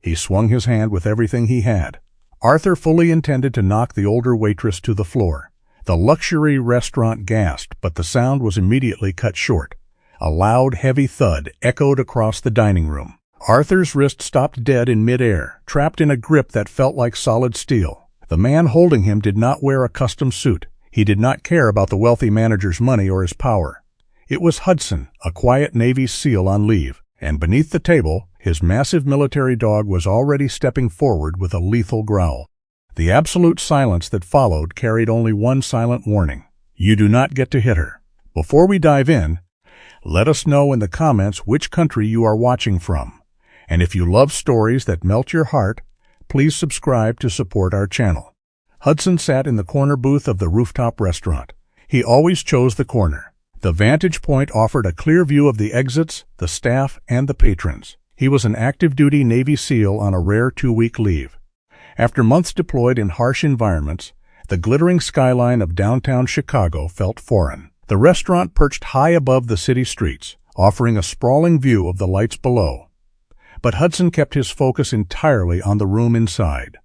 He swung his hand with everything he had. Arthur fully intended to knock the older waitress to the floor. The luxury restaurant gasped, but the sound was immediately cut short. A loud, heavy thud echoed across the dining room. Arthur's wrist stopped dead in midair, trapped in a grip that felt like solid steel. The man holding him did not wear a custom suit. He did not care about the wealthy manager's money or his power. It was Hudson, a quiet Navy SEAL on leave, and beneath the table, his massive military dog was already stepping forward with a lethal growl. The absolute silence that followed carried only one silent warning. You do not get to hit her. Before we dive in, let us know in the comments which country you are watching from. And if you love stories that melt your heart, please subscribe to support our channel. Hudson sat in the corner booth of the rooftop restaurant. He always chose the corner. The vantage point offered a clear view of the exits, the staff, and the patrons. He was an active-duty Navy SEAL on a rare 2-week leave. After months deployed in harsh environments, the glittering skyline of downtown Chicago felt foreign. The restaurant perched high above the city streets, offering a sprawling view of the lights below. But Hudson kept his focus entirely on the room inside.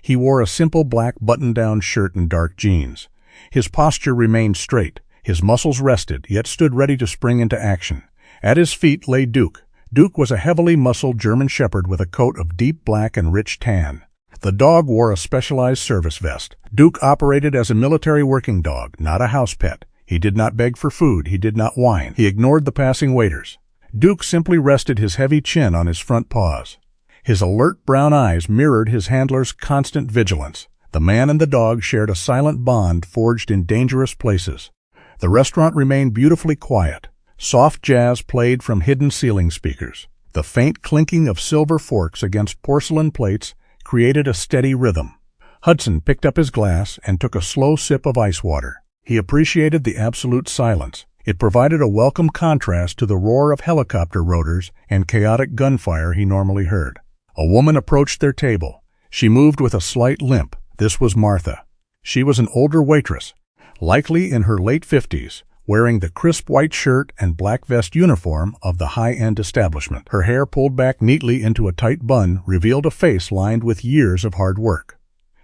He wore a simple black button-down shirt and dark jeans. His posture remained straight. His muscles rested, yet stood ready to spring into action. At his feet lay Duke. Duke was a heavily muscled German shepherd with a coat of deep black and rich tan. The dog wore a specialized service vest. Duke operated as a military working dog, not a house pet. He did not beg for food. He did not whine. He ignored the passing waiters. Duke simply rested his heavy chin on his front paws. His alert brown eyes mirrored his handler's constant vigilance. The man and the dog shared a silent bond forged in dangerous places. The restaurant remained beautifully quiet. Soft jazz played from hidden ceiling speakers. The faint clinking of silver forks against porcelain plates created a steady rhythm. Hudson picked up his glass and took a slow sip of ice water. He appreciated the absolute silence. It provided a welcome contrast to the roar of helicopter rotors and chaotic gunfire he normally heard. A woman approached their table. She moved with a slight limp. This was Martha. She was an older waitress, likely in her late 50s, wearing the crisp white shirt and black vest uniform of the high-end establishment. Her hair pulled back neatly into a tight bun revealed a face lined with years of hard work.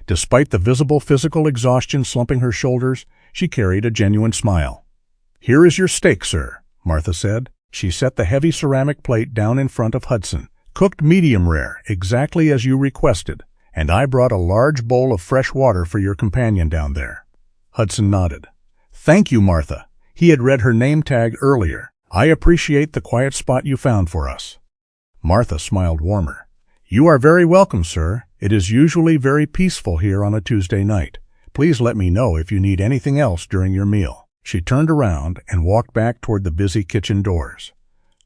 Despite the visible physical exhaustion slumping her shoulders, she carried a genuine smile. "Here is your steak, sir," Martha said. She set the heavy ceramic plate down in front of Hudson. "Cooked medium rare, exactly as you requested, and I brought a large bowl of fresh water for your companion down there." Hudson nodded. "Thank you, Martha." He had read her name tag earlier. "I appreciate the quiet spot you found for us." Martha smiled warmer. "You are very welcome, sir. It is usually very peaceful here on a Tuesday night. Please let me know if you need anything else during your meal." She turned around and walked back toward the busy kitchen doors.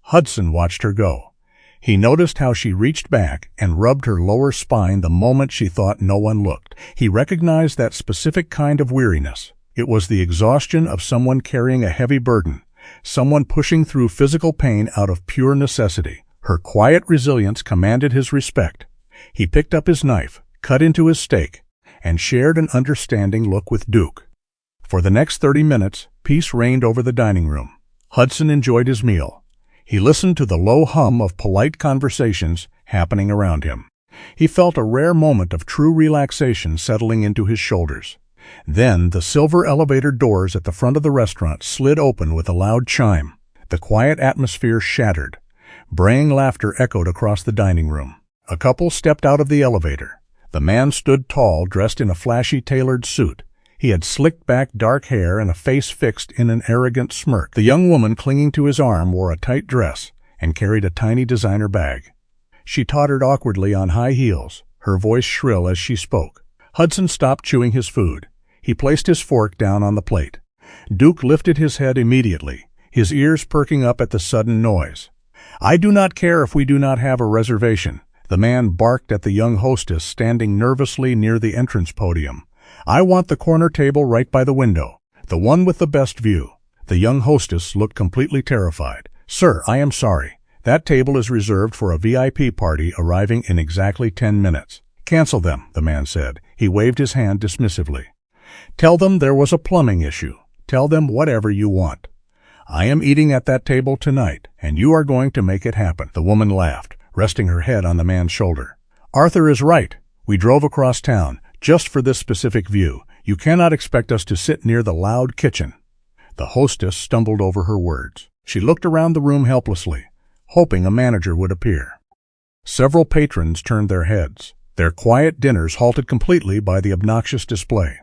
Hudson watched her go. He noticed how she reached back and rubbed her lower spine the moment she thought no one looked. He recognized that specific kind of weariness. It was the exhaustion of someone carrying a heavy burden, someone pushing through physical pain out of pure necessity. Her quiet resilience commanded his respect. He picked up his knife, cut into his steak, and shared an understanding look with Duke. For the next 30 minutes, peace reigned over the dining room. Hudson enjoyed his meal. He listened to the low hum of polite conversations happening around him. He felt a rare moment of true relaxation settling into his shoulders. Then the silver elevator doors at the front of the restaurant slid open with a loud chime. The quiet atmosphere shattered. Braying laughter echoed across the dining room. A couple stepped out of the elevator. The man stood tall, dressed in a flashy tailored suit. He had slicked back dark hair and a face fixed in an arrogant smirk. The young woman clinging to his arm wore a tight dress and carried a tiny designer bag. She tottered awkwardly on high heels, her voice shrill as she spoke. Hudson stopped chewing his food. He placed his fork down on the plate. Duke lifted his head immediately, his ears perking up at the sudden noise. "I do not care if we do not have a reservation," the man barked at the young hostess standing nervously near the entrance podium. "I want the corner table right by the window, the one with the best view." The young hostess looked completely terrified. "Sir, I am sorry. That table is reserved for a VIP party arriving in exactly 10 minutes. "Cancel them," the man said. He waved his hand dismissively. "Tell them there was a plumbing issue. Tell them whatever you want. I am eating at that table tonight, and you are going to make it happen." The woman laughed, resting her head on the man's shoulder. Arthur is right. We drove across town, just for this specific view. You cannot expect us to sit near the loud kitchen." The hostess stumbled over her words. She looked around the room helplessly, hoping a manager would appear. Several patrons turned their heads, their quiet dinners halted completely by the obnoxious display.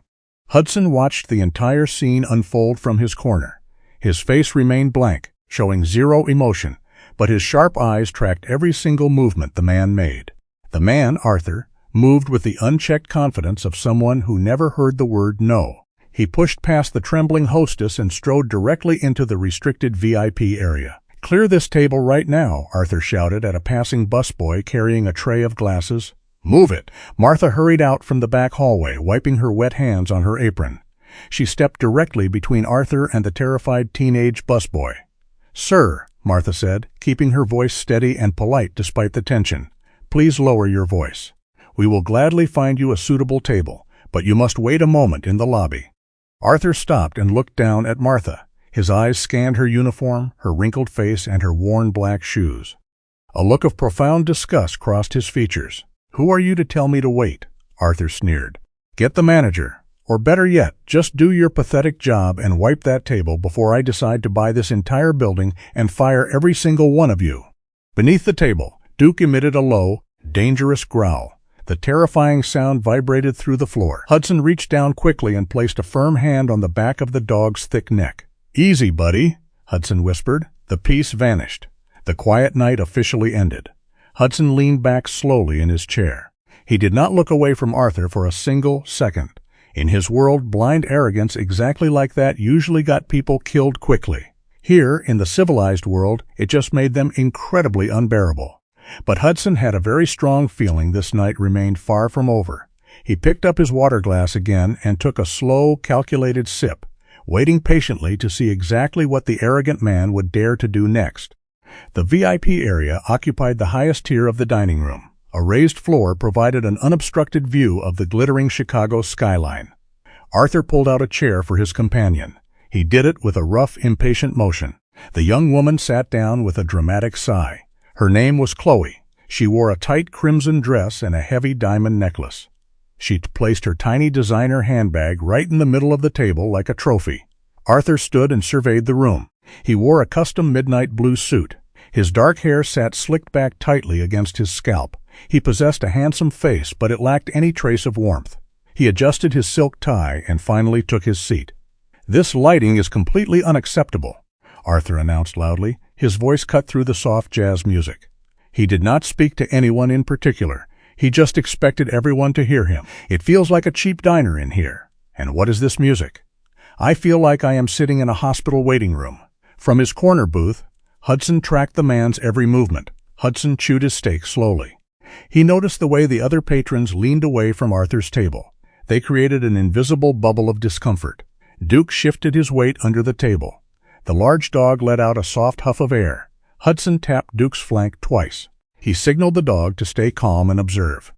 Hudson watched the entire scene unfold from his corner. His face remained blank, showing zero emotion, but his sharp eyes tracked every single movement the man made. The man, Arthur, moved with the unchecked confidence of someone who never heard the word no. He pushed past the trembling hostess and strode directly into the restricted VIP area. "Clear this table right now," Arthur shouted at a passing busboy carrying a tray of glasses. "Move it!" Martha hurried out from the back hallway, wiping her wet hands on her apron. She stepped directly between Arthur and the terrified teenage busboy. "Sir," Martha said, keeping her voice steady and polite despite the tension, "please lower your voice. We will gladly find you a suitable table, but you must wait a moment in the lobby." Arthur stopped and looked down at Martha. His eyes scanned her uniform, her wrinkled face, and her worn black shoes. A look of profound disgust crossed his features. "Who are you to tell me to wait?" Arthur sneered. "Get the manager. Or better yet, just do your pathetic job and wipe that table before I decide to buy this entire building and fire every single one of you." Beneath the table, Duke emitted a low, dangerous growl. The terrifying sound vibrated through the floor. Hudson reached down quickly and placed a firm hand on the back of the dog's thick neck. "Easy, buddy," Hudson whispered. The peace vanished. The quiet night officially ended. Hudson leaned back slowly in his chair. He did not look away from Arthur for a single second. In his world, blind arrogance exactly like that usually got people killed quickly. Here, in the civilized world, it just made them incredibly unbearable. But Hudson had a very strong feeling this night remained far from over. He picked up his water glass again and took a slow, calculated sip, waiting patiently to see exactly what the arrogant man would dare to do next. The VIP area occupied the highest tier of the dining room. A raised floor provided an unobstructed view of the glittering Chicago skyline. Arthur pulled out a chair for his companion. He did it with a rough, impatient motion. The young woman sat down with a dramatic sigh. Her name was Chloe. She wore a tight crimson dress and a heavy diamond necklace. She placed her tiny designer handbag right in the middle of the table like a trophy. Arthur stood and surveyed the room. He wore a custom midnight blue suit. His dark hair sat slicked back tightly against his scalp. He possessed a handsome face, but it lacked any trace of warmth. He adjusted his silk tie and finally took his seat. "This lighting is completely unacceptable," Arthur announced loudly. His voice cut through the soft jazz music. He did not speak to anyone in particular. He just expected everyone to hear him. "It feels like a cheap diner in here. And what is this music? I feel like I am sitting in a hospital waiting room." From his corner booth, Hudson tracked the man's every movement. Hudson chewed his steak slowly. He noticed the way the other patrons leaned away from Arthur's table. They created an invisible bubble of discomfort. Duke shifted his weight under the table. The large dog let out a soft huff of air. Hudson tapped Duke's flank twice. He signaled the dog to stay calm and observe.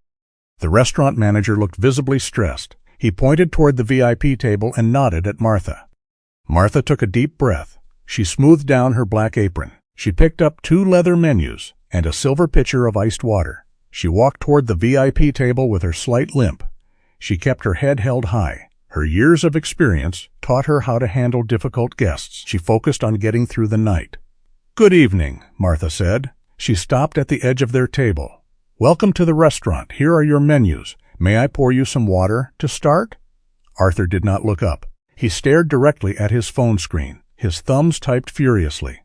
The restaurant manager looked visibly stressed. He pointed toward the VIP table and nodded at Martha. Martha took a deep breath. She smoothed down her black apron. She picked up 2 leather menus and a silver pitcher of iced water. She walked toward the VIP table with her slight limp. She kept her head held high. Her years of experience taught her how to handle difficult guests. She focused on getting through the night. "Good evening," Martha said. She stopped at the edge of their table. "Welcome to the restaurant. Here are your menus. May I pour you some water to start?" Arthur did not look up. He stared directly at his phone screen. His thumbs typed furiously.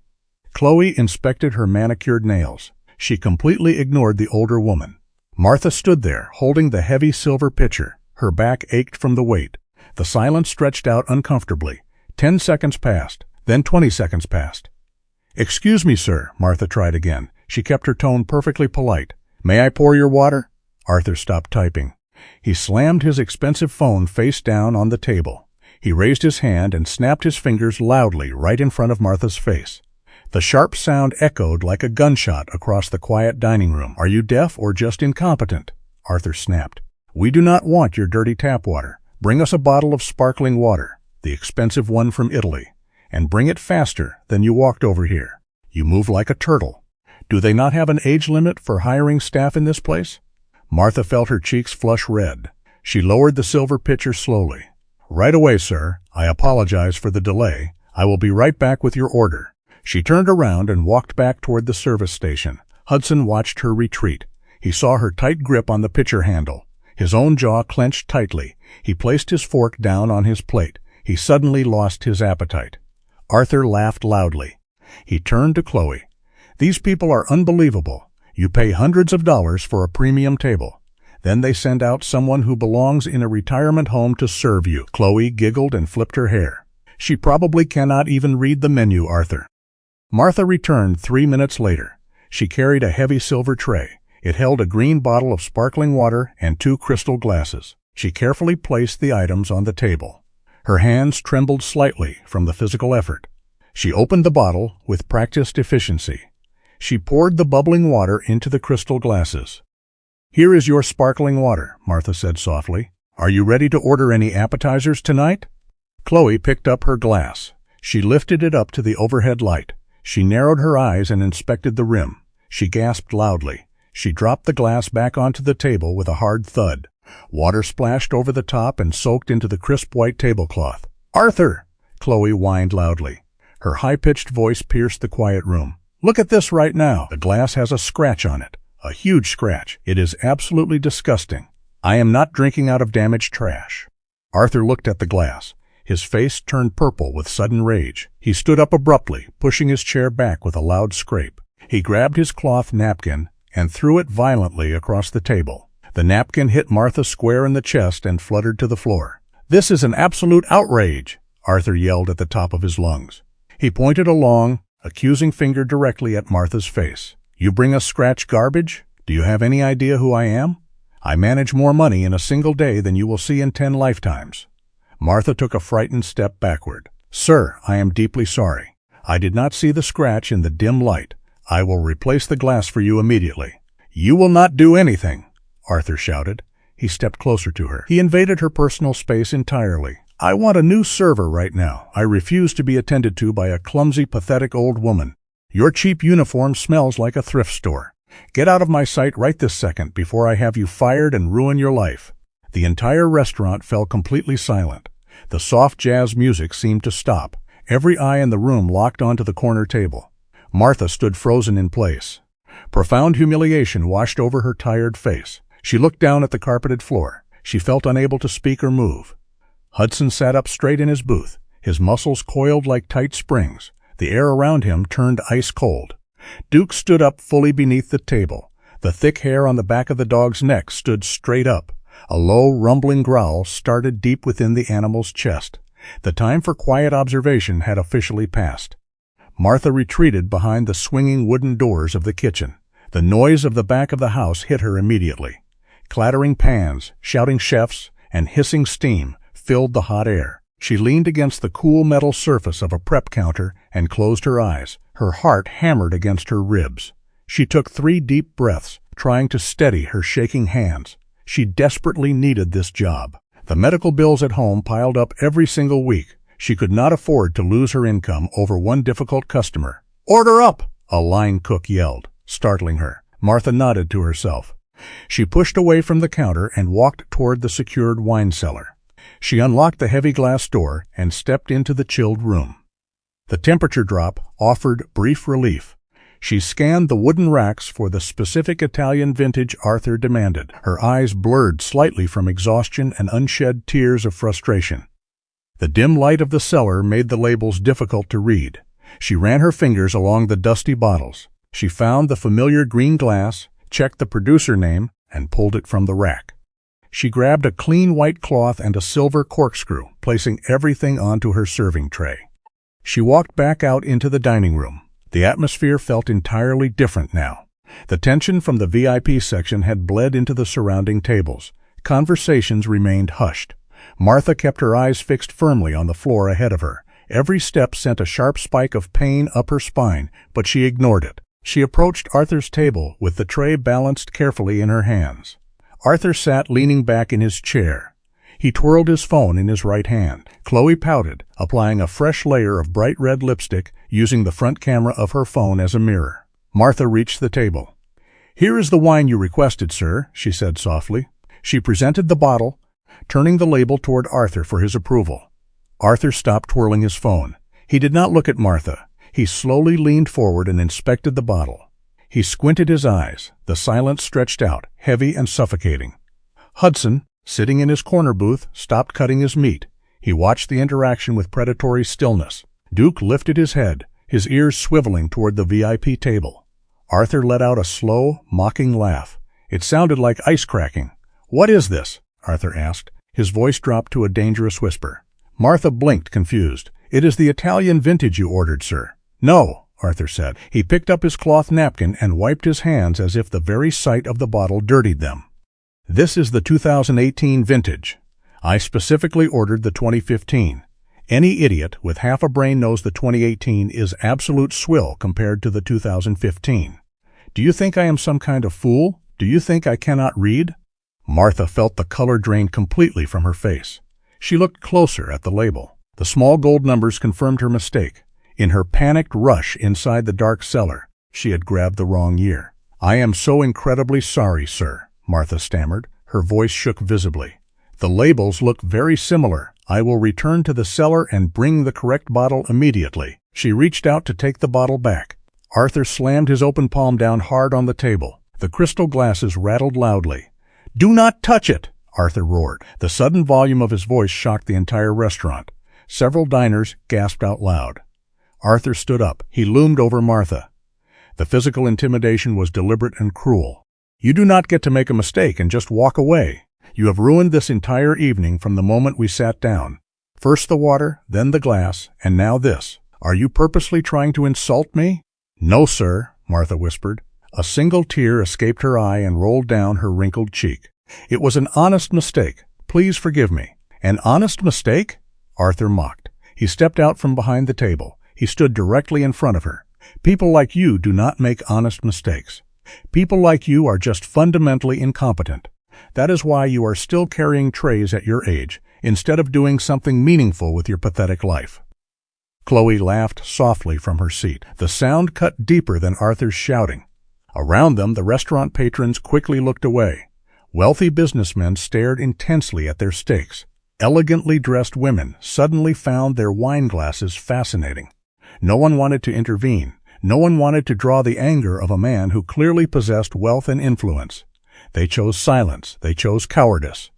Chloe inspected her manicured nails. She completely ignored the older woman. Martha stood there, holding the heavy silver pitcher. Her back ached from the weight. The silence stretched out uncomfortably. 10 seconds passed. Then 20 seconds passed. "Excuse me, sir," Martha tried again. She kept her tone perfectly polite. "May I pour your water?" Arthur stopped typing. He slammed his expensive phone face down on the table. He raised his hand and snapped his fingers loudly right in front of Martha's face. The sharp sound echoed like a gunshot across the quiet dining room. "Are you deaf or just incompetent?" Arthur snapped. "We do not want your dirty tap water. Bring us a bottle of sparkling water, the expensive one from Italy, and bring it faster than you walked over here. You move like a turtle. Do they not have an age limit for hiring staff in this place?" Martha felt her cheeks flush red. She lowered the silver pitcher slowly. "Right away, sir. I apologize for the delay. I will be right back with your order." She turned around and walked back toward the service station. Hudson watched her retreat. He saw her tight grip on the pitcher handle. His own jaw clenched tightly. He placed his fork down on his plate. He suddenly lost his appetite. Arthur laughed loudly. He turned to Chloe. "These people are unbelievable. You pay hundreds of dollars for a premium table. Then they send out someone who belongs in a retirement home to serve you." Chloe giggled and flipped her hair. "She probably cannot even read the menu, Arthur." Martha returned 3 minutes later. She carried a heavy silver tray. It held a green bottle of sparkling water and 2 crystal glasses. She carefully placed the items on the table. Her hands trembled slightly from the physical effort. She opened the bottle with practiced efficiency. She poured the bubbling water into the crystal glasses. "Here is your sparkling water," Martha said softly. "Are you ready to order any appetizers tonight?" Chloe picked up her glass. She lifted it up to the overhead light. She narrowed her eyes and inspected the rim. She gasped loudly. She dropped the glass back onto the table with a hard thud. Water splashed over the top and soaked into the crisp white tablecloth. "Arthur!" Chloe whined loudly. Her high-pitched voice pierced the quiet room. "Look at this right now. The glass has a scratch on it. A huge scratch. It is absolutely disgusting. I am not drinking out of damaged trash." Arthur looked at the glass. His face turned purple with sudden rage. He stood up abruptly, pushing his chair back with a loud scrape. He grabbed his cloth napkin and threw it violently across the table. The napkin hit Martha square in the chest and fluttered to the floor. "This is an absolute outrage!" Arthur yelled at the top of his lungs. He pointed a long, accusing finger directly at Martha's face. "You bring us scratch garbage? Do you have any idea who I am? I manage more money in a single day than you will see in 10 lifetimes. Martha took a frightened step backward. "Sir, I am deeply sorry. I did not see the scratch in the dim light. I will replace the glass for you immediately." "You will not do anything," Arthur shouted. He stepped closer to her. He invaded her personal space entirely. "I want a new server right now. I refuse to be attended to by a clumsy, pathetic old woman. Your cheap uniform smells like a thrift store. Get out of my sight right this second before I have you fired and ruin your life." The entire restaurant fell completely silent. The soft jazz music seemed to stop. Every eye in the room locked onto the corner table. Martha stood frozen in place. Profound humiliation washed over her tired face. She looked down at the carpeted floor. She felt unable to speak or move. Hudson sat up straight in his booth. His muscles coiled like tight springs. The air around him turned ice cold. Duke stood up fully beneath the table. The thick hair on the back of the dog's neck stood straight up. A low, rumbling growl started deep within the animal's chest. The time for quiet observation had officially passed. Martha retreated behind the swinging wooden doors of the kitchen. The noise of the back of the house hit her immediately. Clattering pans, shouting chefs, and hissing steam filled the hot air. She leaned against the cool metal surface of a prep counter and closed her eyes. Her heart hammered against her ribs. She took 3 deep breaths, trying to steady her shaking hands. She desperately needed this job. The medical bills at home piled up every single week. She could not afford to lose her income over one difficult customer. "Order up!" a line cook yelled, startling her. Martha nodded to herself. She pushed away from the counter and walked toward the secured wine cellar. She unlocked the heavy glass door and stepped into the chilled room. The temperature drop offered brief relief. She scanned the wooden racks for the specific Italian vintage Arthur demanded. Her eyes blurred slightly from exhaustion and unshed tears of frustration. The dim light of the cellar made the labels difficult to read. She ran her fingers along the dusty bottles. She found the familiar green glass, checked the producer name, and pulled it from the rack. She grabbed a clean white cloth and a silver corkscrew, placing everything onto her serving tray. She walked back out into the dining room. The atmosphere felt entirely different now. The tension from the VIP section had bled into the surrounding tables. Conversations remained hushed. Martha kept her eyes fixed firmly on the floor ahead of her. Every step sent a sharp spike of pain up her spine, but she ignored it. She approached Arthur's table with the tray balanced carefully in her hands. Arthur sat leaning back in his chair. He twirled his phone in his right hand. Chloe pouted, applying a fresh layer of bright red lipstick, using the front camera of her phone as a mirror. Martha reached the table. "Here is the wine you requested, sir," she said softly. She presented the bottle, turning the label toward Arthur for his approval. Arthur stopped twirling his phone. He did not look at Martha. He slowly leaned forward and inspected the bottle. He squinted his eyes. The silence stretched out, heavy and suffocating. Hudson, sitting in his corner booth, stopped cutting his meat. He watched the interaction with predatory stillness. Duke lifted his head, his ears swiveling toward the VIP table. Arthur let out a slow, mocking laugh. It sounded like ice cracking. "What is this?" Arthur asked. His voice dropped to a dangerous whisper. Martha blinked, confused. "It is the Italian vintage you ordered, sir." "No," Arthur said. He picked up his cloth napkin and wiped his hands as if the very sight of the bottle dirtied them. "This is the 2018 vintage. I specifically ordered the 2015. Any idiot with half a brain knows the 2018 is absolute swill compared to the 2015. Do you think I am some kind of fool? Do you think I cannot read?" Martha felt the color drain completely from her face. She looked closer at the label. The small gold numbers confirmed her mistake. In her panicked rush inside the dark cellar, she had grabbed the wrong year. "I am so incredibly sorry, sir," Martha stammered. Her voice shook visibly. "The labels look very similar. I will return to the cellar and bring the correct bottle immediately." She reached out to take the bottle back. Arthur slammed his open palm down hard on the table. The crystal glasses rattled loudly. "Do not touch it!" Arthur roared. The sudden volume of his voice shocked the entire restaurant. Several diners gasped out loud. Arthur stood up. He loomed over Martha. The physical intimidation was deliberate and cruel. "You do not get to make a mistake and just walk away. You have ruined this entire evening from the moment we sat down. First the water, then the glass, and now this. Are you purposely trying to insult me?" "No, sir," Martha whispered. A single tear escaped her eye and rolled down her wrinkled cheek. "It was an honest mistake. Please forgive me." "An honest mistake?" Arthur mocked. He stepped out from behind the table. He stood directly in front of her. "People like you do not make honest mistakes. People like you are just fundamentally incompetent. That is why you are still carrying trays at your age, instead of doing something meaningful with your pathetic life." Chloe laughed softly from her seat. The sound cut deeper than Arthur's shouting. Around them, the restaurant patrons quickly looked away. Wealthy businessmen stared intensely at their steaks. Elegantly dressed women suddenly found their wine glasses fascinating. No one wanted to intervene. No one wanted to draw the anger of a man who clearly possessed wealth and influence. They chose silence. They chose cowardice.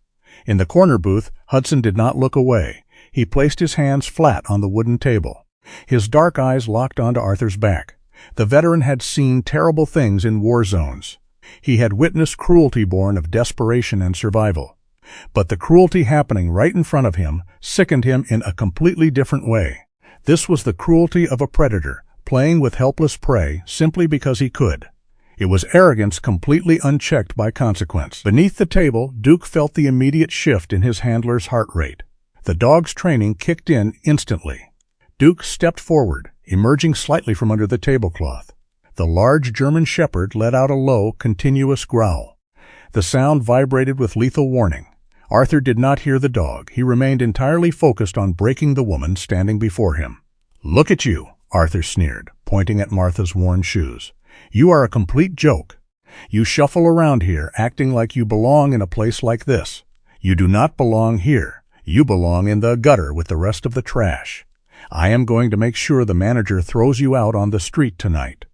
In the corner booth, Hudson did not look away. He placed his hands flat on the wooden table. His dark eyes locked onto Arthur's back. The veteran had seen terrible things in war zones. He had witnessed cruelty born of desperation and survival. But the cruelty happening right in front of him sickened him in a completely different way. This was the cruelty of a predator, playing with helpless prey simply because he could. It was arrogance completely unchecked by consequence. Beneath the table, Duke felt the immediate shift in his handler's heart rate. The dog's training kicked in instantly. Duke stepped forward, emerging slightly from under the tablecloth. The large German shepherd let out a low, continuous growl. The sound vibrated with lethal warning. Arthur did not hear the dog. He remained entirely focused on breaking the woman standing before him. "Look at you," Arthur sneered, pointing at Martha's worn shoes. "You are a complete joke. You shuffle around here, acting like you belong in a place like this. You do not belong here. You belong in the gutter with the rest of the trash. I am going to make sure the manager throws you out on the street tonight.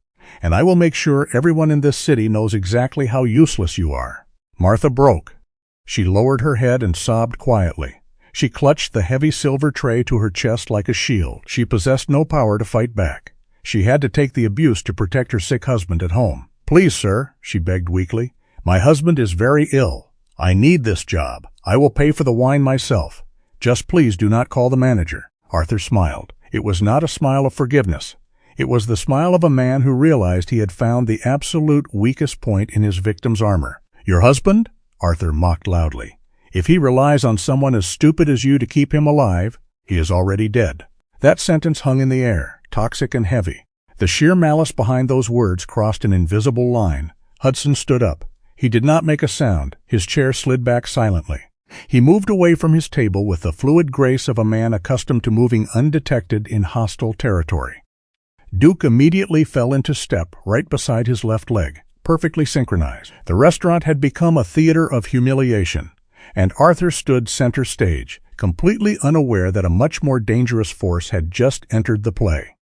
And I will make sure everyone in this city knows exactly how useless you are." Martha broke. She lowered her head and sobbed quietly. She clutched the heavy silver tray to her chest like a shield. She possessed no power to fight back. She had to take the abuse to protect her sick husband at home. "Please, sir," she begged weakly. "My husband is very ill. I need this job. I will pay for the wine myself. Just please do not call the manager." Arthur smiled. It was not a smile of forgiveness. It was the smile of a man who realized he had found the absolute weakest point in his victim's armor. "Your husband?" Arthur mocked loudly. "If he relies on someone as stupid as you to keep him alive, he is already dead." That sentence hung in the air, toxic and heavy. The sheer malice behind those words crossed an invisible line. Hudson stood up. He did not make a sound. His chair slid back silently. He moved away from his table with the fluid grace of a man accustomed to moving undetected in hostile territory. Duke immediately fell into step right beside his left leg, perfectly synchronized. The restaurant had become a theater of humiliation, and Arthur stood center stage, completely unaware that a much more dangerous force had just entered the play.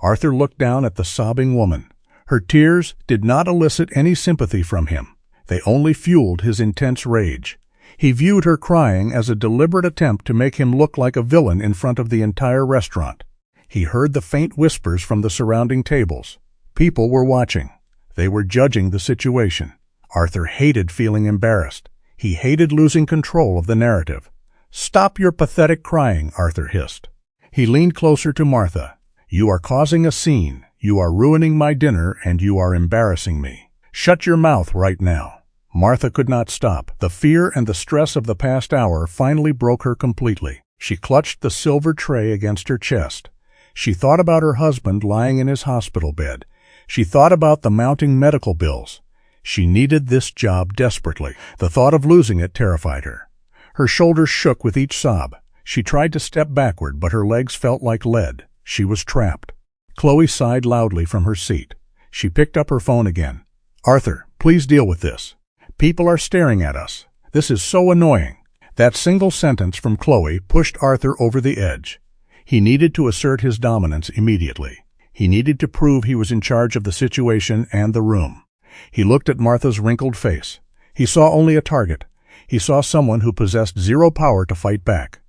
Arthur looked down at the sobbing woman. Her tears did not elicit any sympathy from him. They only fueled his intense rage. He viewed her crying as a deliberate attempt to make him look like a villain in front of the entire restaurant. He heard the faint whispers from the surrounding tables. People were watching. They were judging the situation. Arthur hated feeling embarrassed. He hated losing control of the narrative. "Stop your pathetic crying," Arthur hissed. He leaned closer to Martha. "You are causing a scene. You are ruining my dinner, and you are embarrassing me. Shut your mouth right now." Martha could not stop. The fear and the stress of the past hour finally broke her completely. She clutched the silver tray against her chest. She thought about her husband lying in his hospital bed. She thought about the mounting medical bills. She needed this job desperately. The thought of losing it terrified her. Her shoulders shook with each sob. She tried to step backward, but her legs felt like lead. She was trapped. Chloe sighed loudly from her seat. She picked up her phone again. "Arthur, please deal with this. People are staring at us. This is so annoying." That single sentence from Chloe pushed Arthur over the edge. He needed to assert his dominance immediately. He needed to prove he was in charge of the situation and the room. He looked at Martha's wrinkled face. He saw only a target. He saw someone who possessed zero power to fight back.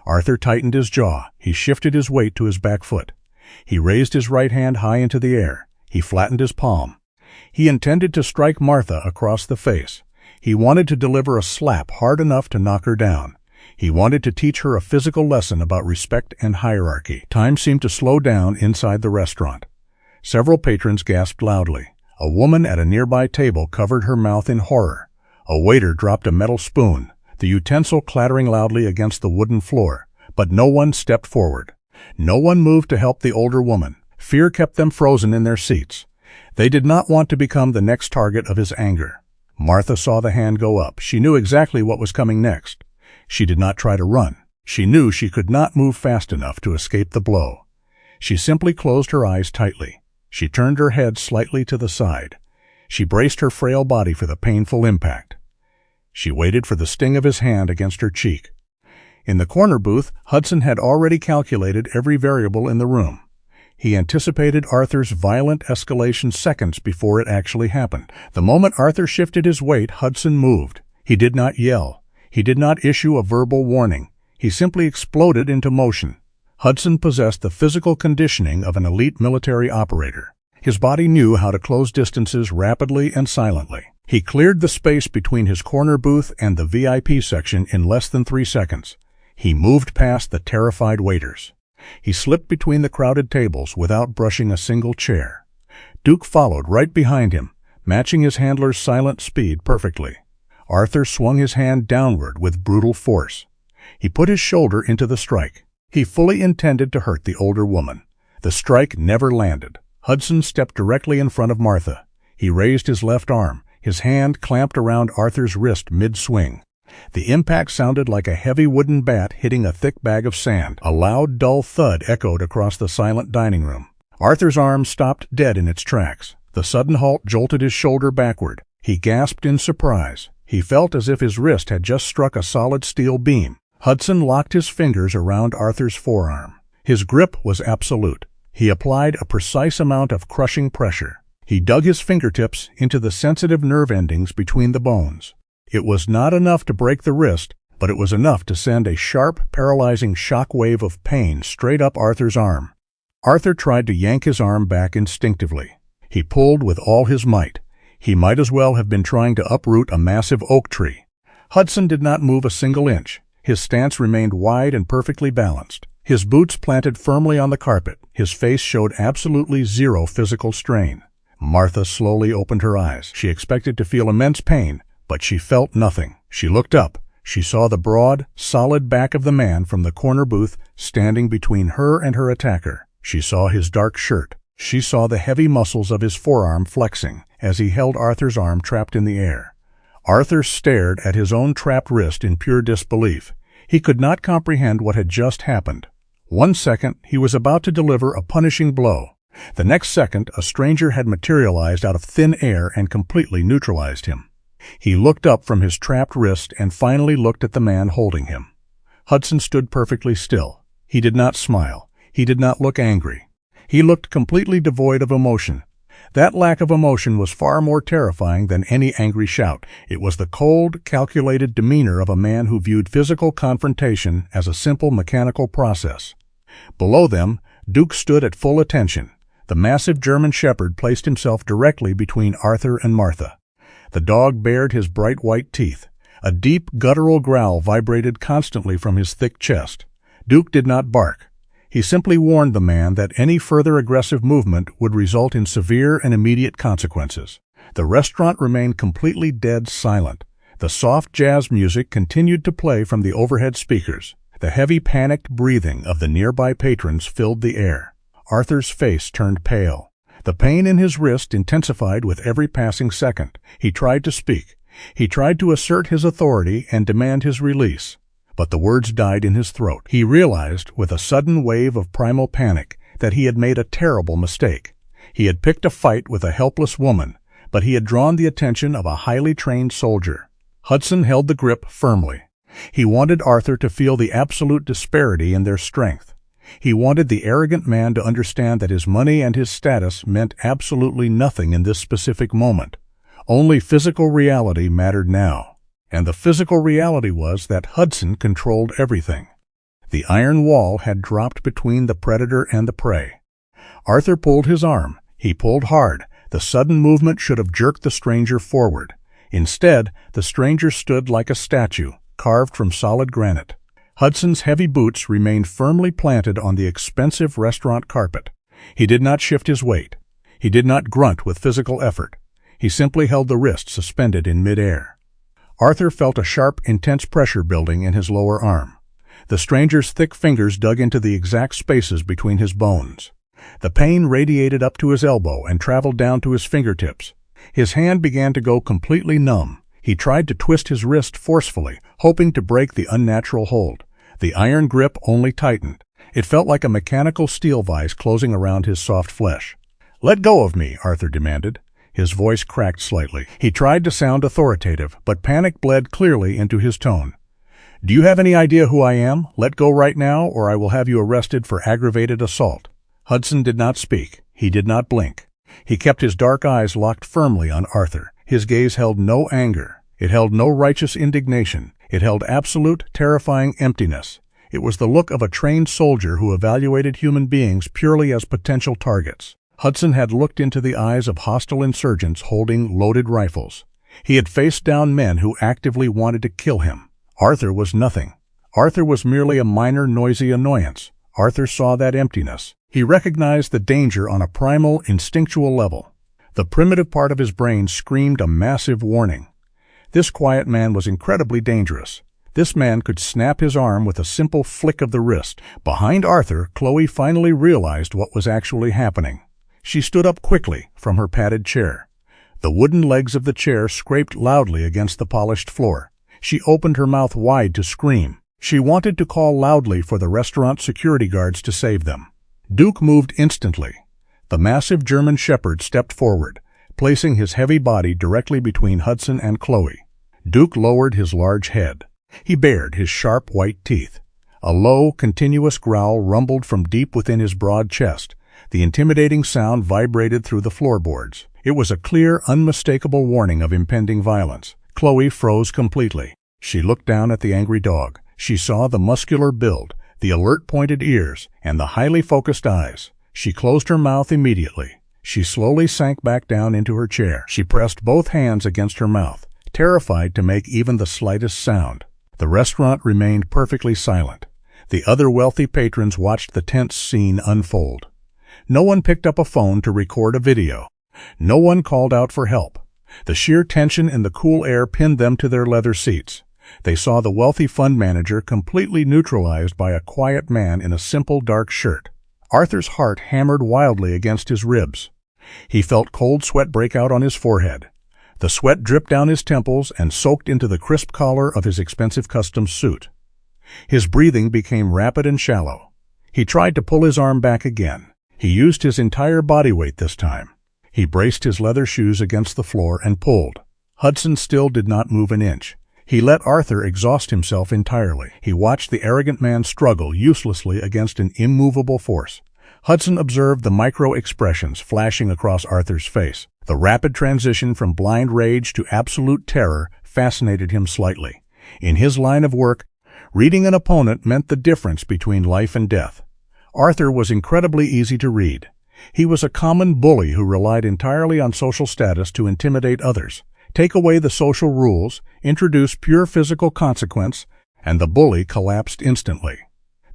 Arthur tightened his jaw. He shifted his weight to his back foot. He raised his right hand high into the air. He flattened his palm. He intended to strike Martha across the face. He wanted to deliver a slap hard enough to knock her down. He wanted to teach her a physical lesson about respect and hierarchy. Time seemed to slow down inside the restaurant. Several patrons gasped loudly. A woman at a nearby table covered her mouth in horror. A waiter dropped a metal spoon, the utensil clattering loudly against the wooden floor, but no one stepped forward. No one moved to help the older woman. Fear kept them frozen in their seats. They did not want to become the next target of his anger. Martha saw the hand go up. She knew exactly what was coming next. She did not try to run. She knew she could not move fast enough to escape the blow. She simply closed her eyes tightly. She turned her head slightly to the side. She braced her frail body for the painful impact. She waited for the sting of his hand against her cheek. In the corner booth, Hudson had already calculated every variable in the room. He anticipated Arthur's violent escalation seconds before it actually happened. The moment Arthur shifted his weight, Hudson moved. He did not yell. He did not issue a verbal warning. He simply exploded into motion. Hudson possessed the physical conditioning of an elite military operator. His body knew how to close distances rapidly and silently. He cleared the space between his corner booth and the VIP section in less than 3 seconds. He moved past the terrified waiters. He slipped between the crowded tables without brushing a single chair. Duke followed right behind him, matching his handler's silent speed perfectly. Arthur swung his hand downward with brutal force. He put his shoulder into the strike. He fully intended to hurt the older woman. The strike never landed. Hudson stepped directly in front of Martha. He raised his left arm. His hand clamped around Arthur's wrist mid-swing. The impact sounded like a heavy wooden bat hitting a thick bag of sand. A loud, dull thud echoed across the silent dining room. Arthur's arm stopped dead in its tracks. The sudden halt jolted his shoulder backward. He gasped in surprise. He felt as if his wrist had just struck a solid steel beam. Hudson locked his fingers around Arthur's forearm. His grip was absolute. He applied a precise amount of crushing pressure. He dug his fingertips into the sensitive nerve endings between the bones. It was not enough to break the wrist, but it was enough to send a sharp, paralyzing shock wave of pain straight up Arthur's arm. Arthur tried to yank his arm back instinctively. He pulled with all his might. He might as well have been trying to uproot a massive oak tree. Hudson did not move a single inch. His stance remained wide and perfectly balanced. His boots planted firmly on the carpet. His face showed absolutely zero physical strain. Martha slowly opened her eyes. She expected to feel immense pain, but she felt nothing. She looked up. She saw the broad, solid back of the man from the corner booth standing between her and her attacker. She saw his dark shirt. She saw the heavy muscles of his forearm flexing as he held Arthur's arm trapped in the air. Arthur stared at his own trapped wrist in pure disbelief. He could not comprehend what had just happened. 1 second, he was about to deliver a punishing blow. The next second, a stranger had materialized out of thin air and completely neutralized him. He looked up from his trapped wrist and finally looked at the man holding him. Hudson stood perfectly still. He did not smile. He did not look angry. He looked completely devoid of emotion. That lack of emotion was far more terrifying than any angry shout. It was the cold, calculated demeanor of a man who viewed physical confrontation as a simple mechanical process. Below them, Duke stood at full attention. The massive German shepherd placed himself directly between Arthur and Martha. The dog bared his bright white teeth. A deep, guttural growl vibrated constantly from his thick chest. Duke did not bark. He simply warned the man that any further aggressive movement would result in severe and immediate consequences. The restaurant remained completely dead silent. The soft jazz music continued to play from the overhead speakers. The heavy, panicked breathing of the nearby patrons filled the air. Arthur's face turned pale. The pain in his wrist intensified with every passing second. He tried to speak. He tried to assert his authority and demand his release. But the words died in his throat. He realized, with a sudden wave of primal panic, that he had made a terrible mistake. He had picked a fight with a helpless woman, but he had drawn the attention of a highly trained soldier. Hudson held the grip firmly. He wanted Arthur to feel the absolute disparity in their strength. He wanted the arrogant man to understand that his money and his status meant absolutely nothing in this specific moment. Only physical reality mattered now. And the physical reality was that Hudson controlled everything. The iron wall had dropped between the predator and the prey. Arthur pulled his arm. He pulled hard. The sudden movement should have jerked the stranger forward. Instead, the stranger stood like a statue, carved from solid granite. Hudson's heavy boots remained firmly planted on the expensive restaurant carpet. He did not shift his weight. He did not grunt with physical effort. He simply held the wrist suspended in midair. Arthur felt a sharp, intense pressure building in his lower arm. The stranger's thick fingers dug into the exact spaces between his bones. The pain radiated up to his elbow and traveled down to his fingertips. His hand began to go completely numb. He tried to twist his wrist forcefully, hoping to break the unnatural hold. The iron grip only tightened. It felt like a mechanical steel vise closing around his soft flesh. "Let go of me," Arthur demanded. His voice cracked slightly. He tried to sound authoritative, but panic bled clearly into his tone. "Do you have any idea who I am? Let go right now, or I will have you arrested for aggravated assault." Hudson did not speak. He did not blink. He kept his dark eyes locked firmly on Arthur. His gaze held no anger. It held no righteous indignation. It held absolute, terrifying emptiness. It was the look of a trained soldier who evaluated human beings purely as potential targets. Hudson had looked into the eyes of hostile insurgents holding loaded rifles. He had faced down men who actively wanted to kill him. Arthur was nothing. Arthur was merely a minor, noisy annoyance. Arthur saw that emptiness. He recognized the danger on a primal, instinctual level. The primitive part of his brain screamed a massive warning. This quiet man was incredibly dangerous. This man could snap his arm with a simple flick of the wrist. Behind Arthur, Chloe finally realized what was actually happening. She stood up quickly from her padded chair. The wooden legs of the chair scraped loudly against the polished floor. She opened her mouth wide to scream. She wanted to call loudly for the restaurant security guards to save them. Duke moved instantly. The massive German shepherd stepped forward, placing his heavy body directly between Hudson and Chloe. Duke lowered his large head. He bared his sharp white teeth. A low, continuous growl rumbled from deep within his broad chest. The intimidating sound vibrated through the floorboards. It was a clear, unmistakable warning of impending violence. Chloe froze completely. She looked down at the angry dog. She saw the muscular build, the alert pointed ears, and the highly focused eyes. She closed her mouth immediately. She slowly sank back down into her chair. She pressed both hands against her mouth, terrified to make even the slightest sound. The restaurant remained perfectly silent. The other wealthy patrons watched the tense scene unfold. No one picked up a phone to record a video. No one called out for help. The sheer tension in the cool air pinned them to their leather seats. They saw the wealthy fund manager completely neutralized by a quiet man in a simple dark shirt. Arthur's heart hammered wildly against his ribs. He felt cold sweat break out on his forehead. The sweat dripped down his temples and soaked into the crisp collar of his expensive custom suit. His breathing became rapid and shallow. He tried to pull his arm back again. He used his entire body weight this time. He braced his leather shoes against the floor and pulled. Hudson still did not move an inch. He let Arthur exhaust himself entirely. He watched the arrogant man struggle uselessly against an immovable force. Hudson observed the micro-expressions flashing across Arthur's face. The rapid transition from blind rage to absolute terror fascinated him slightly. In his line of work, reading an opponent meant the difference between life and death. Arthur was incredibly easy to read. He was a common bully who relied entirely on social status to intimidate others. Take away the social rules, introduce pure physical consequence, and the bully collapsed instantly.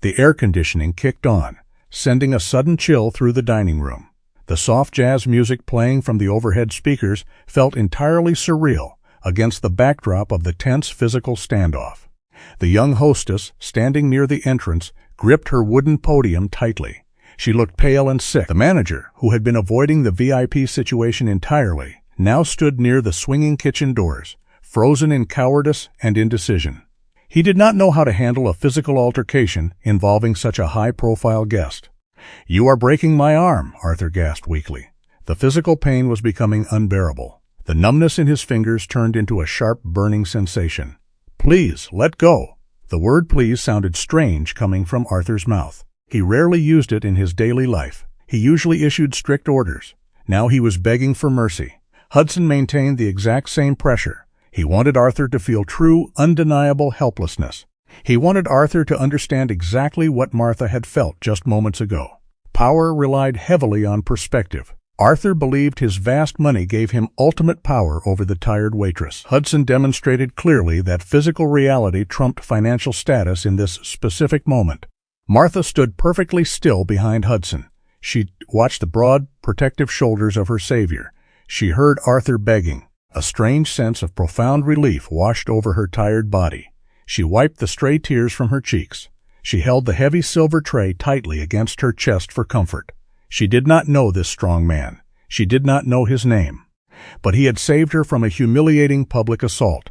The air conditioning kicked on, sending a sudden chill through the dining room. The soft jazz music playing from the overhead speakers felt entirely surreal against the backdrop of the tense physical standoff. The young hostess, standing near the entrance, gripped her wooden podium tightly. She looked pale and sick. The manager, who had been avoiding the VIP situation entirely, now stood near the swinging kitchen doors, frozen in cowardice and indecision. He did not know how to handle a physical altercation involving such a high-profile guest. "You are breaking my arm," Arthur gasped weakly. The physical pain was becoming unbearable. The numbness in his fingers turned into a sharp, burning sensation. "Please, let go." The word please sounded strange coming from Arthur's mouth. He rarely used it in his daily life. He usually issued strict orders. Now he was begging for mercy. Hudson maintained the exact same pressure. He wanted Arthur to feel true, undeniable helplessness. He wanted Arthur to understand exactly what Martha had felt just moments ago. Power relied heavily on perspective. Arthur believed his vast money gave him ultimate power over the tired waitress. Hudson demonstrated clearly that physical reality trumped financial status in this specific moment. Martha stood perfectly still behind Hudson. She watched the broad, protective shoulders of her savior. She heard Arthur begging. A strange sense of profound relief washed over her tired body. She wiped the stray tears from her cheeks. She held the heavy silver tray tightly against her chest for comfort. She did not know this strong man. She did not know his name. But he had saved her from a humiliating public assault.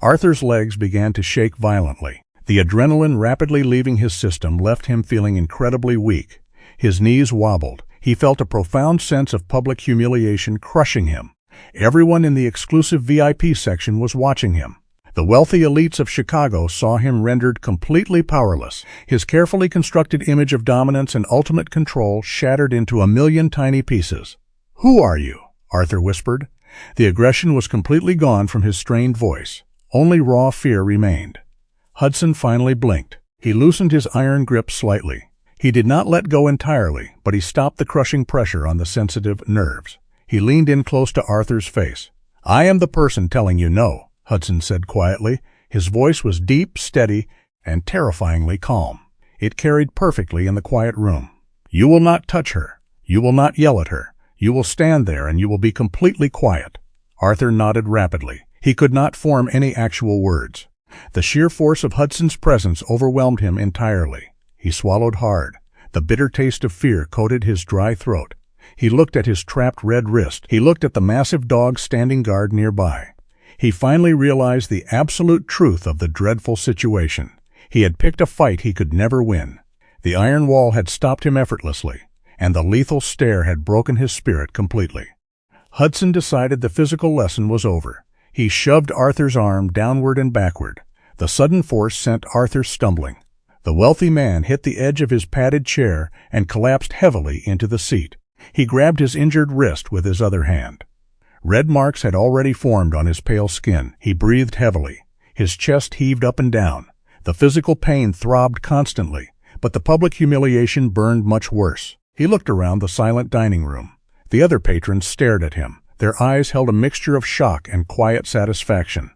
Arthur's legs began to shake violently. The adrenaline rapidly leaving his system left him feeling incredibly weak. His knees wobbled. He felt a profound sense of public humiliation crushing him. Everyone in the exclusive VIP section was watching him. The wealthy elites of Chicago saw him rendered completely powerless. His carefully constructed image of dominance and ultimate control shattered into a million tiny pieces. "Who are you?" Arthur whispered. The aggression was completely gone from his strained voice. Only raw fear remained. Hudson finally blinked. He loosened his iron grip slightly. He did not let go entirely, but he stopped the crushing pressure on the sensitive nerves. He leaned in close to Arthur's face. "I am the person telling you no," Hudson said quietly. His voice was deep, steady, and terrifyingly calm. It carried perfectly in the quiet room. "You will not touch her. You will not yell at her. You will stand there and you will be completely quiet." Arthur nodded rapidly. He could not form any actual words. The sheer force of Hudson's presence overwhelmed him entirely. He swallowed hard. The bitter taste of fear coated his dry throat. He looked at his trapped red wrist. He looked at the massive dog standing guard nearby. He finally realized the absolute truth of the dreadful situation. He had picked a fight he could never win. The iron wall had stopped him effortlessly, and the lethal stare had broken his spirit completely. Hudson decided the physical lesson was over. He shoved Arthur's arm downward and backward. The sudden force sent Arthur stumbling. The wealthy man hit the edge of his padded chair and collapsed heavily into the seat. He grabbed his injured wrist with his other hand. Red marks had already formed on his pale skin. He breathed heavily. His chest heaved up and down. The physical pain throbbed constantly, but the public humiliation burned much worse. He looked around the silent dining room. The other patrons stared at him. Their eyes held a mixture of shock and quiet satisfaction.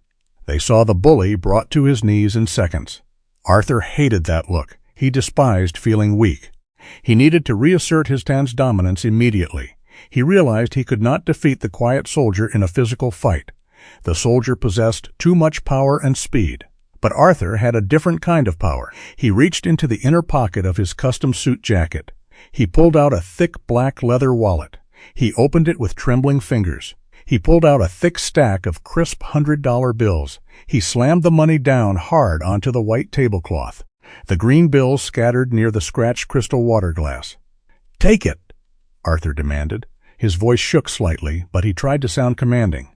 They saw the bully brought to his knees in seconds. Arthur hated that look. He despised feeling weak. He needed to reassert his ten's dominance immediately. He realized he could not defeat the quiet soldier in a physical fight. The soldier possessed too much power and speed. But Arthur had a different kind of power. He reached into the inner pocket of his custom suit jacket. He pulled out a thick black leather wallet. He opened it with trembling fingers. He pulled out a thick stack of crisp $100 bills. He slammed the money down hard onto the white tablecloth. The green bills scattered near the scratched crystal water glass. "Take it," Arthur demanded. His voice shook slightly, but he tried to sound commanding.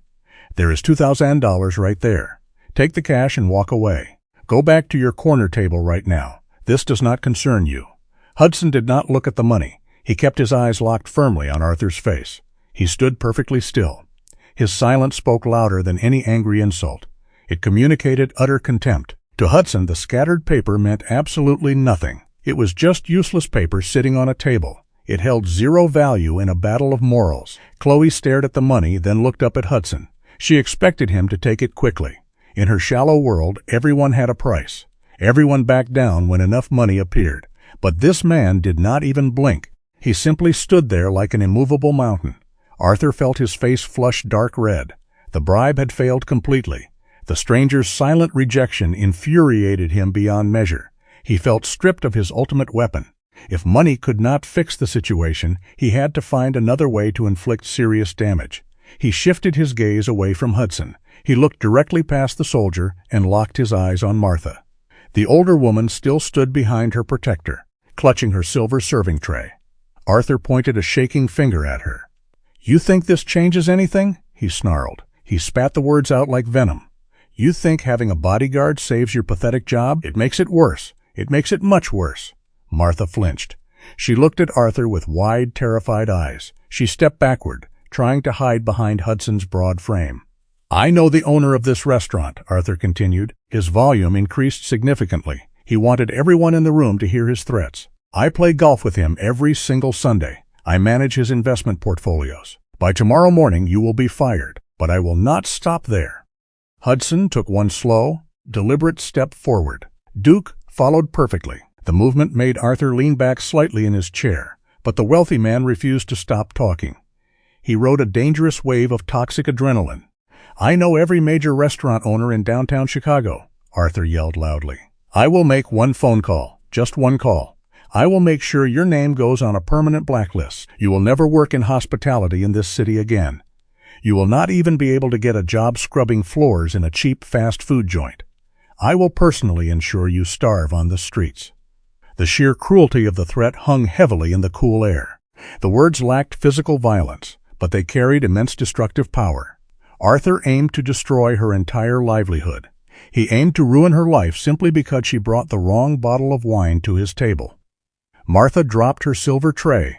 "There is $2,000 right there. Take the cash and walk away. Go back to your corner table right now. This does not concern you." Hudson did not look at the money. He kept his eyes locked firmly on Arthur's face. He stood perfectly still. His silence spoke louder than any angry insult. It communicated utter contempt. To Hudson, the scattered paper meant absolutely nothing. It was just useless paper sitting on a table. It held zero value in a battle of morals. Chloe stared at the money, then looked up at Hudson. She expected him to take it quickly. In her shallow world, everyone had a price. Everyone backed down when enough money appeared. But this man did not even blink. He simply stood there like an immovable mountain. Arthur felt his face flush dark red. The bribe had failed completely. The stranger's silent rejection infuriated him beyond measure. He felt stripped of his ultimate weapon. If money could not fix the situation, he had to find another way to inflict serious damage. He shifted his gaze away from Hudson. He looked directly past the soldier and locked his eyes on Martha. The older woman still stood behind her protector, clutching her silver serving tray. Arthur pointed a shaking finger at her. "You think this changes anything?" he snarled. He spat the words out like venom. "You think having a bodyguard saves your pathetic job? It makes it worse. It makes it much worse." Martha flinched. She looked at Arthur with wide, terrified eyes. She stepped backward, trying to hide behind Hudson's broad frame. "I know the owner of this restaurant," Arthur continued. His volume increased significantly. He wanted everyone in the room to hear his threats. "I play golf with him every single Sunday. I manage his investment portfolios. By tomorrow morning you will be fired, but I will not stop there." Hudson took one slow, deliberate step forward. Duke followed perfectly. The movement made Arthur lean back slightly in his chair, but the wealthy man refused to stop talking. He rode a dangerous wave of toxic adrenaline. "I know every major restaurant owner in downtown Chicago," Arthur yelled loudly. "I will make one phone call, just one call. I will make sure your name goes on a permanent blacklist. You will never work in hospitality in this city again. You will not even be able to get a job scrubbing floors in a cheap fast food joint. I will personally ensure you starve on the streets." The sheer cruelty of the threat hung heavily in the cool air. The words lacked physical violence, but they carried immense destructive power. Arthur aimed to destroy her entire livelihood. He aimed to ruin her life simply because she brought the wrong bottle of wine to his table. Martha dropped her silver tray.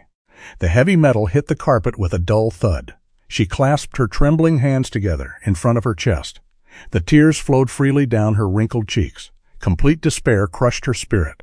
The heavy metal hit the carpet with a dull thud. She clasped her trembling hands together in front of her chest. The tears flowed freely down her wrinkled cheeks. Complete despair crushed her spirit.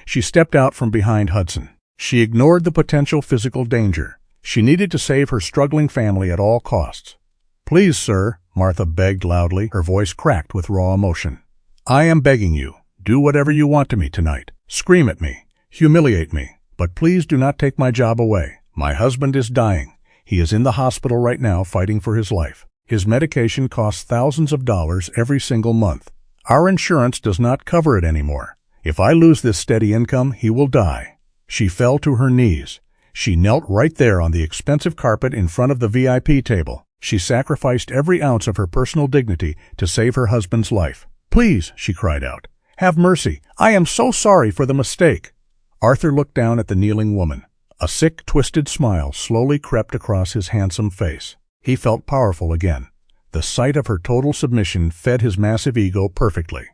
She stepped out from behind Hudson. She ignored the potential physical danger. She needed to save her struggling family at all costs. "Please, sir," Martha begged loudly, her voice cracked with raw emotion. "I am begging you. Do whatever you want to me tonight. Scream at me. Humiliate me. But please do not take my job away. My husband is dying. He is in the hospital right now fighting for his life. His medication costs thousands of dollars every single month. Our insurance does not cover it anymore. If I lose this steady income, he will die." She fell to her knees. She knelt right there on the expensive carpet in front of the VIP table. She sacrificed every ounce of her personal dignity to save her husband's life. "Please," she cried out, "have mercy. I am so sorry for the mistake." Arthur looked down at the kneeling woman. A sick, twisted smile slowly crept across his handsome face. He felt powerful again. The sight of her total submission fed his massive ego perfectly.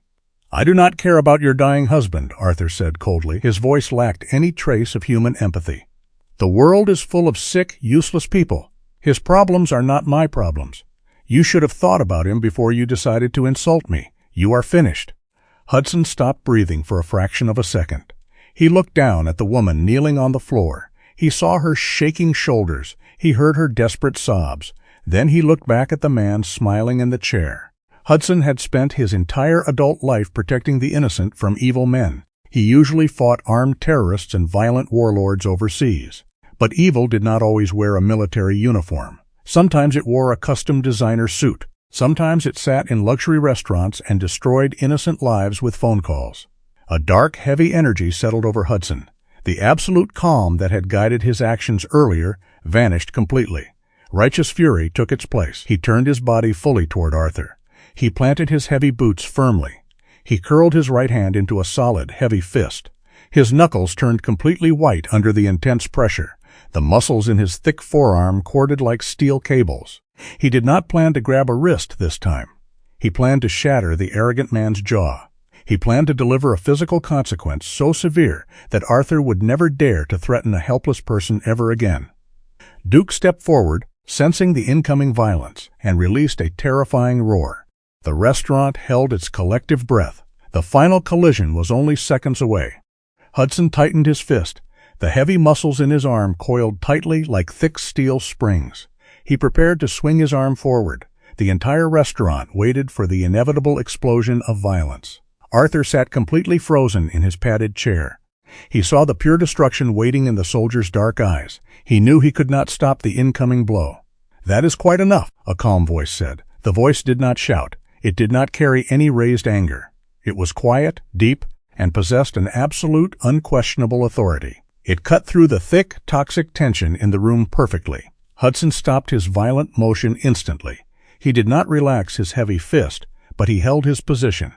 "I do not care about your dying husband," Arthur said coldly. His voice lacked any trace of human empathy. "The world is full of sick, useless people. His problems are not my problems. You should have thought about him before you decided to insult me. You are finished." Hudson stopped breathing for a fraction of a second. He looked down at the woman kneeling on the floor. He saw her shaking shoulders. He heard her desperate sobs. Then he looked back at the man smiling in the chair. Hudson had spent his entire adult life protecting the innocent from evil men. He usually fought armed terrorists and violent warlords overseas. But evil did not always wear a military uniform. Sometimes it wore a custom designer suit. Sometimes it sat in luxury restaurants and destroyed innocent lives with phone calls. A dark, heavy energy settled over Hudson. The absolute calm that had guided his actions earlier vanished completely. Righteous fury took its place. He turned his body fully toward Arthur. He planted his heavy boots firmly. He curled his right hand into a solid, heavy fist. His knuckles turned completely white under the intense pressure. The muscles in his thick forearm corded like steel cables. He did not plan to grab a wrist this time. He planned to shatter the arrogant man's jaw. He planned to deliver a physical consequence so severe that Arthur would never dare to threaten a helpless person ever again. Duke stepped forward, sensing the incoming violence, and released a terrifying roar. The restaurant held its collective breath. The final collision was only seconds away. Hudson tightened his fist. The heavy muscles in his arm coiled tightly like thick steel springs. He prepared to swing his arm forward. The entire restaurant waited for the inevitable explosion of violence. Arthur sat completely frozen in his padded chair. He saw the pure destruction waiting in the soldier's dark eyes. He knew he could not stop the incoming blow. "That is quite enough," a calm voice said. The voice did not shout. It did not carry any raised anger. It was quiet, deep, and possessed an absolute, unquestionable authority. It cut through the thick, toxic tension in the room perfectly. Hudson stopped his violent motion instantly. He did not relax his heavy fist, but he held his position.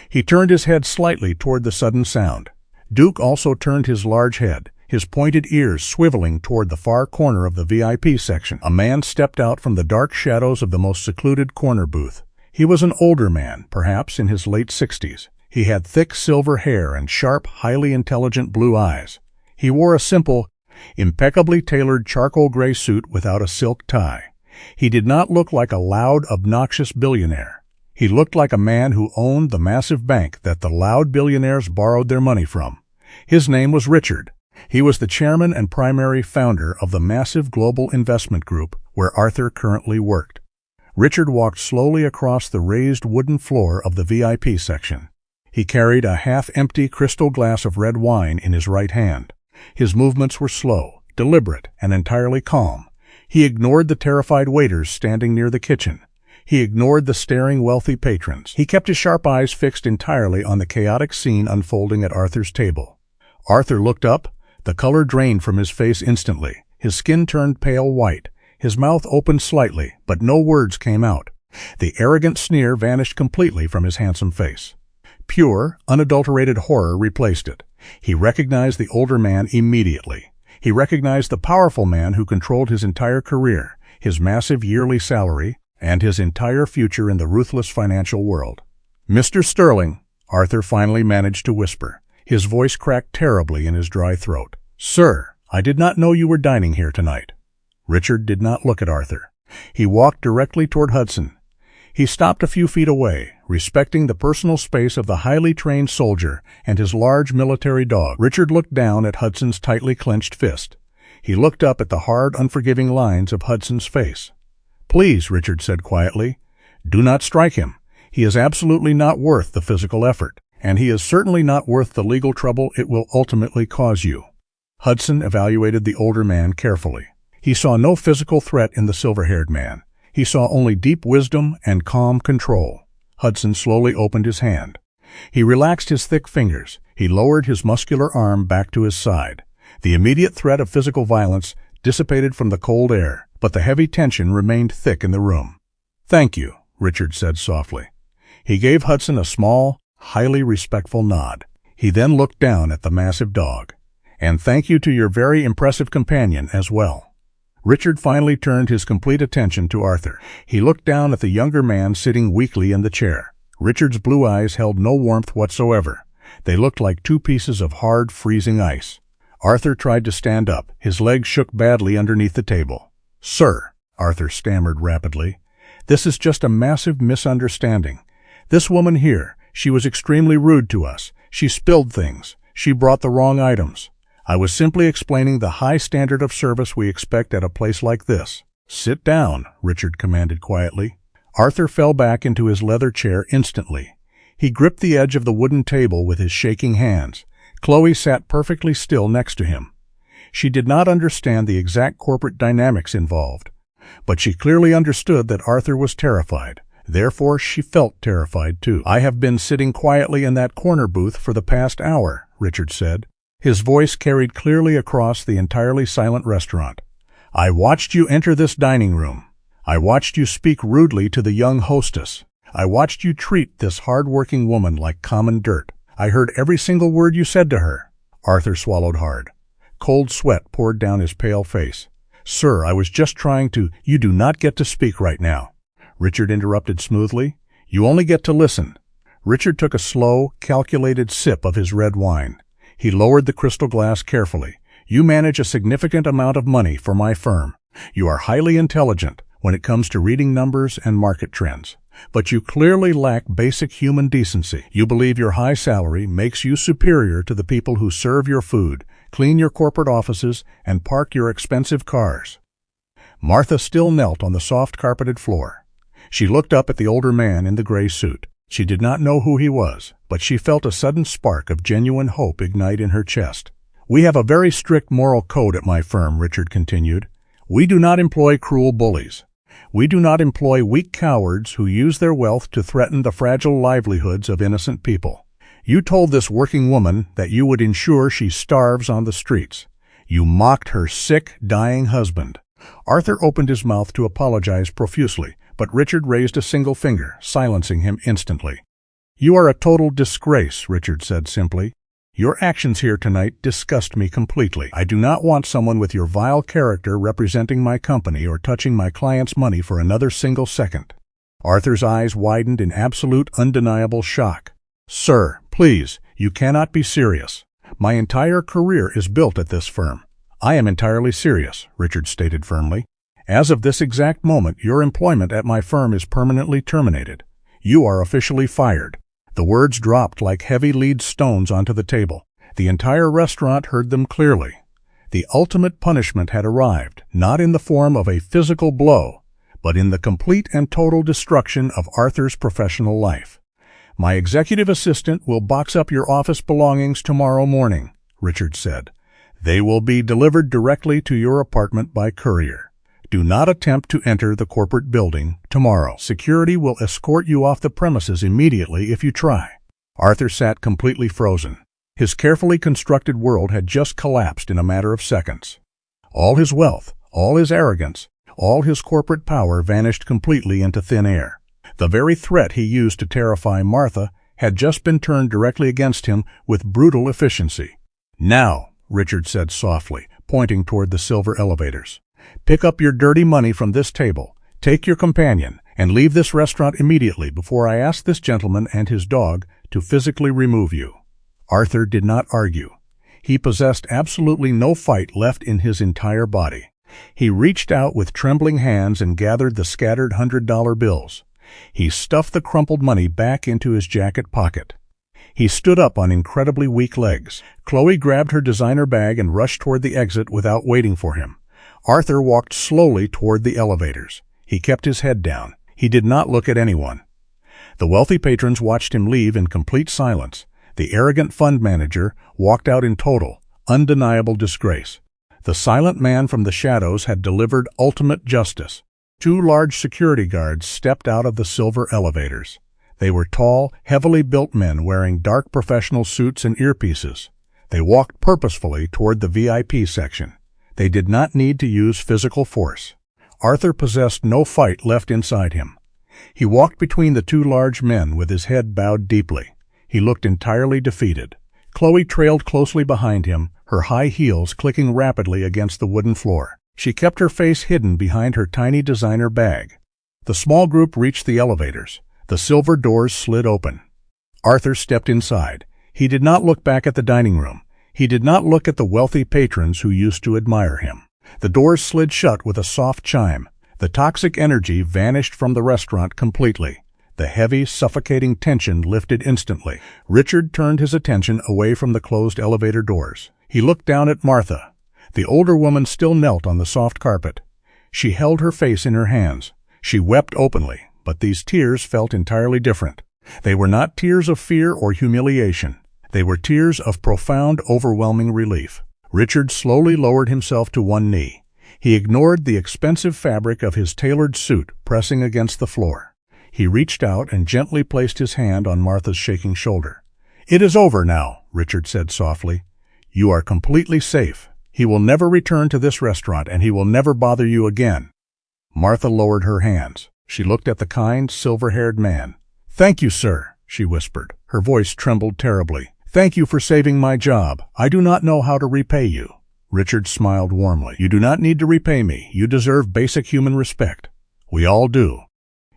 He turned his head slightly toward the sudden sound. Duke also turned his large head, his pointed ears swiveling toward the far corner of the VIP section. A man stepped out from the dark shadows of the most secluded corner booth. He was an older man, perhaps in his late 60s. He had thick silver hair and sharp, highly intelligent blue eyes. He wore a simple, impeccably tailored charcoal gray suit without a silk tie. He did not look like a loud, obnoxious billionaire. He looked like a man who owned the massive bank that the loud billionaires borrowed their money from. His name was Richard. He was the chairman and primary founder of the massive global investment group where Arthur currently worked. Richard walked slowly across the raised wooden floor of the VIP section. He carried a half-empty crystal glass of red wine in his right hand. His movements were slow, deliberate, and entirely calm. He ignored the terrified waiters standing near the kitchen. He ignored the staring wealthy patrons. He kept his sharp eyes fixed entirely on the chaotic scene unfolding at Arthur's table. Arthur looked up. The color drained from his face instantly. His skin turned pale white. His mouth opened slightly, but no words came out. The arrogant sneer vanished completely from his handsome face. Pure, unadulterated horror replaced it. He recognized the older man immediately. He recognized the powerful man who controlled his entire career, his massive yearly salary, and his entire future in the ruthless financial world. "Mr. Sterling," Arthur finally managed to whisper. His voice cracked terribly in his dry throat. "Sir, I did not know you were dining here tonight." Richard did not look at Arthur. He walked directly toward Hudson. He stopped a few feet away, respecting the personal space of the highly trained soldier and his large military dog. Richard looked down at Hudson's tightly clenched fist. He looked up at the hard, unforgiving lines of Hudson's face. "Please," Richard said quietly, "do not strike him. He is absolutely not worth the physical effort, and he is certainly not worth the legal trouble it will ultimately cause you." Hudson evaluated the older man carefully. He saw no physical threat in the silver-haired man. He saw only deep wisdom and calm control. Hudson slowly opened his hand. He relaxed his thick fingers. He lowered his muscular arm back to his side. The immediate threat of physical violence dissipated from the cold air, but the heavy tension remained thick in the room. "Thank you," Richard said softly. He gave Hudson a small, highly respectful nod. He then looked down at the massive dog. "And thank you to your very impressive companion as well." Richard finally turned his complete attention to Arthur. He looked down at the younger man sitting weakly in the chair. Richard's blue eyes held no warmth whatsoever. They looked like two pieces of hard, freezing ice. Arthur tried to stand up. His legs shook badly underneath the table. "Sir," Arthur stammered rapidly, "this is just a massive misunderstanding. This woman here, she was extremely rude to us. She spilled things. She brought the wrong items. I was simply explaining the high standard of service we expect at a place like this." "Sit down," Richard commanded quietly. Arthur fell back into his leather chair instantly. He gripped the edge of the wooden table with his shaking hands. Chloe sat perfectly still next to him. She did not understand the exact corporate dynamics involved, but she clearly understood that Arthur was terrified. Therefore, she felt terrified too. "I have been sitting quietly in that corner booth for the past hour," Richard said. His voice carried clearly across the entirely silent restaurant. "I watched you enter this dining room. I watched you speak rudely to the young hostess. I watched you treat this hard-working woman like common dirt. I heard every single word you said to her." Arthur swallowed hard. Cold sweat poured down his pale face. "Sir, I was just trying to—" "You do not get to speak right now," Richard interrupted smoothly. "You only get to listen." Richard took a slow, calculated sip of his red wine. He lowered the crystal glass carefully. "You manage a significant amount of money for my firm. You are highly intelligent when it comes to reading numbers and market trends. But you clearly lack basic human decency. You believe your high salary makes you superior to the people who serve your food, clean your corporate offices, and park your expensive cars." Martha still knelt on the soft carpeted floor. She looked up at the older man in the gray suit. She did not know who he was, but she felt a sudden spark of genuine hope ignite in her chest. "We have a very strict moral code at my firm," Richard continued. "We do not employ cruel bullies. We do not employ weak cowards who use their wealth to threaten the fragile livelihoods of innocent people. You told this working woman that you would ensure she starves on the streets. You mocked her sick, dying husband." Arthur opened his mouth to apologize profusely, but Richard raised a single finger, silencing him instantly. "You are a total disgrace," Richard said simply. "Your actions here tonight disgust me completely. I do not want someone with your vile character representing my company or touching my client's money for another single second." Arthur's eyes widened in absolute, undeniable shock. "Sir, please, you cannot be serious. My entire career is built at this firm." "I am entirely serious," Richard stated firmly. "As of this exact moment, your employment at my firm is permanently terminated. You are officially fired." The words dropped like heavy lead stones onto the table. The entire restaurant heard them clearly. The ultimate punishment had arrived, not in the form of a physical blow, but in the complete and total destruction of Arthur's professional life. "My executive assistant will box up your office belongings tomorrow morning," Richard said. "They will be delivered directly to your apartment by courier. Do not attempt to enter the corporate building tomorrow. Security will escort you off the premises immediately if you try." Arthur sat completely frozen. His carefully constructed world had just collapsed in a matter of seconds. All his wealth, all his arrogance, all his corporate power vanished completely into thin air. The very threat he used to terrify Martha had just been turned directly against him with brutal efficiency. "Now," Richard said softly, pointing toward the silver elevators, "pick up your dirty money from this table, take your companion, and leave this restaurant immediately before I ask this gentleman and his dog to physically remove you." Arthur did not argue. He possessed absolutely no fight left in his entire body. He reached out with trembling hands and gathered the scattered $100 bills. He stuffed the crumpled money back into his jacket pocket. He stood up on incredibly weak legs. Chloe grabbed her designer bag and rushed toward the exit without waiting for him. Arthur walked slowly toward the elevators. He kept his head down. He did not look at anyone. The wealthy patrons watched him leave in complete silence. The arrogant fund manager walked out in total, undeniable disgrace. The silent man from the shadows had delivered ultimate justice. 2 large security guards stepped out of the silver elevators. They were tall, heavily built men wearing dark professional suits and earpieces. They walked purposefully toward the VIP section. They did not need to use physical force. Arthur possessed no fight left inside him. He walked between the 2 large men with his head bowed deeply. He looked entirely defeated. Chloe trailed closely behind him, her high heels clicking rapidly against the wooden floor. She kept her face hidden behind her tiny designer bag. The small group reached the elevators. The silver doors slid open. Arthur stepped inside. He did not look back at the dining room. He did not look at the wealthy patrons who used to admire him. The doors slid shut with a soft chime. The toxic energy vanished from the restaurant completely. The heavy, suffocating tension lifted instantly. Richard turned his attention away from the closed elevator doors. He looked down at Martha. The older woman still knelt on the soft carpet. She held her face in her hands. She wept openly, but these tears felt entirely different. They were not tears of fear or humiliation. They were tears of profound, overwhelming relief. Richard slowly lowered himself to one knee. He ignored the expensive fabric of his tailored suit pressing against the floor. He reached out and gently placed his hand on Martha's shaking shoulder. "It is over now," Richard said softly. "You are completely safe. He will never return to this restaurant, and he will never bother you again." Martha lowered her hands. She looked at the kind, silver-haired man. "Thank you, sir," she whispered. Her voice trembled terribly. "Thank you for saving my job. I do not know how to repay you." Richard smiled warmly. "You do not need to repay me. You deserve basic human respect. We all do."